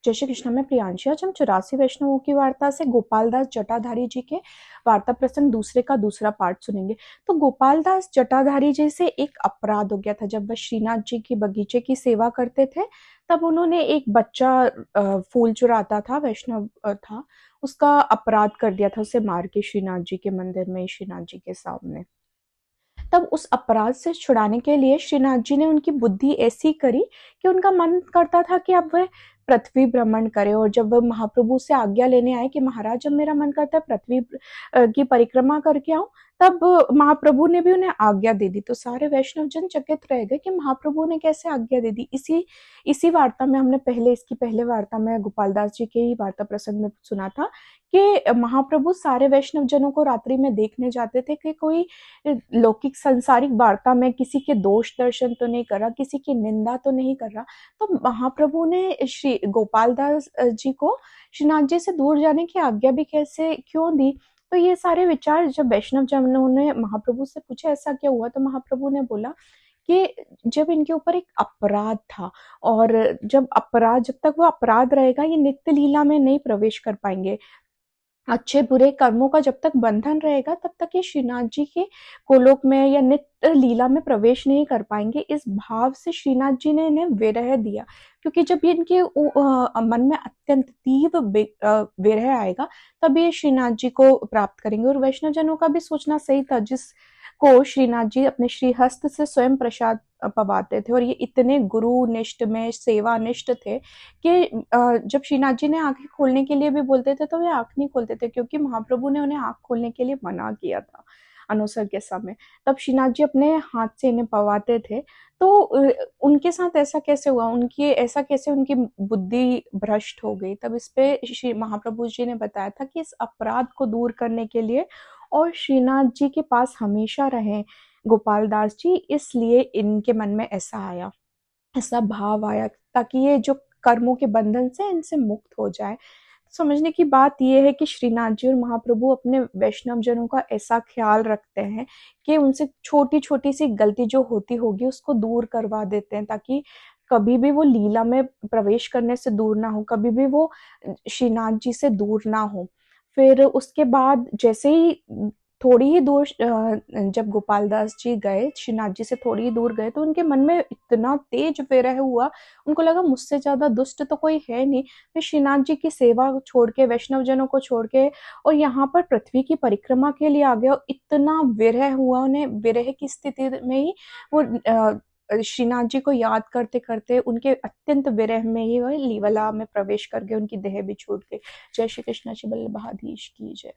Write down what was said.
जय श्री कृष्ण में प्रियांशी। आज हम 84 वैष्णवों की वार्ता से गोपालदास जटाधारी जी के वार्ता प्रसंग दूसरे का दूसरा पार्ट सुनेंगे। तो गोपालदास जटाधारी जी से एक अपराध हो गया था। जब वह श्रीनाथ जी की बगीचे की सेवा करते थे तब उन्होंने एक बच्चा फूल चुराता था, वैष्णव था, उसका अपराध कर दिया था, उसे मार के श्रीनाथ जी के मंदिर में, श्रीनाथ जी के सामने। तब उस अपराध से छुड़ाने के लिए श्रीनाथ जी ने उनकी बुद्धि ऐसी करी कि उनका मन करता था कि अब वह पृथ्वी भ्रमण करे। और जब वह महाप्रभु से आज्ञा लेने आए कि महाराज, जब मेरा मन करता है पृथ्वी की परिक्रमा करके आऊं, तब महाप्रभु ने भी उन्हें आज्ञा दे दी। तो सारे वैष्णव जन चकित रह गए कि महाप्रभु ने कैसे आज्ञा दे दी। इसी इसी वार्ता में हमने इसकी पहले वार्ता में गोपालदास जी के ही वार्ता प्रसंग में सुना था कि महाप्रभु सारे वैष्णव जनों को रात्रि में देखने जाते थे कि कोई लौकिक संसारिक वार्ता में किसी के दोष दर्शन तो नहीं कर रहा, किसी की निंदा तो नहीं कर रहा। तो महाप्रभु ने श्री गोपालदास जी को श्रीनाथ जी से दूर जाने की आज्ञा भी कैसे क्यों दी। तो ये सारे विचार जब वैष्णव जनों ने महाप्रभु से पूछा ऐसा क्या हुआ, तो महाप्रभु ने बोला कि जब इनके ऊपर एक अपराध था, और जब तक वो अपराध रहेगा ये नित्य लीला में नहीं प्रवेश कर पाएंगे। अच्छे बुरे कर्मों का जब तक बंधन रहेगा तब तक ये श्रीनाथ जी के गोलोक में या नित्य लीला में प्रवेश नहीं कर पाएंगे। इस भाव से श्रीनाथ जी ने इन्हें विरह दिया, क्योंकि जब ये इनके मन में अत्यंत तीव्र विरह आएगा तब ये श्रीनाथ जी को प्राप्त करेंगे। और वैष्णव जनों का भी सोचना सही था, जिसको श्रीनाथ जी अपने श्रीहस्त से स्वयं प्रसाद पवाते थे, और ये इतने गुरु निष्ठ में सेवा निष्ठ थे कि जब श्रीनाथ जी ने आंखें खोलने के लिए भी बोलते थे तो वे आंख नहीं खोलते थे, क्योंकि महाप्रभु ने उन्हें आंख खोलने के लिए मना किया था अनवसर के समय। तब श्रीनाथ जी अपने हाथ से इन्हें पवाते थे। तो उनके साथ ऐसा कैसे हुआ, उनकी बुद्धि भ्रष्ट हो गई। तब इस पे श्री महाप्रभु जी ने बताया था कि इस अपराध को दूर करने के लिए और श्रीनाथ जी के पास हमेशा रहें गोपालदास जी, इसलिए इनके मन में ऐसा भाव आया, ताकि ये जो कर्मों के बंधन से इनसे मुक्त हो जाए। समझने की बात यह है कि श्रीनाथ जी और महाप्रभु अपने वैष्णव जनों का ऐसा ख्याल रखते हैं कि उनसे छोटी छोटी सी गलती जो होती होगी उसको दूर करवा देते हैं, ताकि कभी भी वो लीला में प्रवेश करने से दूर ना हो, कभी भी वो श्रीनाथ जी से दूर ना हो। फिर उसके बाद जैसे ही थोड़ी ही दूर जब गोपालदास जी गए, श्रीनाथ जी से थोड़ी ही दूर गए, तो उनके मन में इतना तेज विरह हुआ, उनको लगा मुझसे ज्यादा दुष्ट तो कोई है नहीं। मैं श्रीनाथ जी की सेवा छोड़ के, वैष्णव जनों को छोड़ के और यहाँ पर पृथ्वी की परिक्रमा के लिए आ गया। इतना विरह हुआ उन्हें, विरह की स्थिति में ही वो श्रीनाथ जी को याद करते करते उनके अत्यंत विरह में ही वह लीवला में प्रवेश कर गए, उनकी देह भी छूट गई। जय श्री कृष्ण, श्री बल्लभाधीश की जय।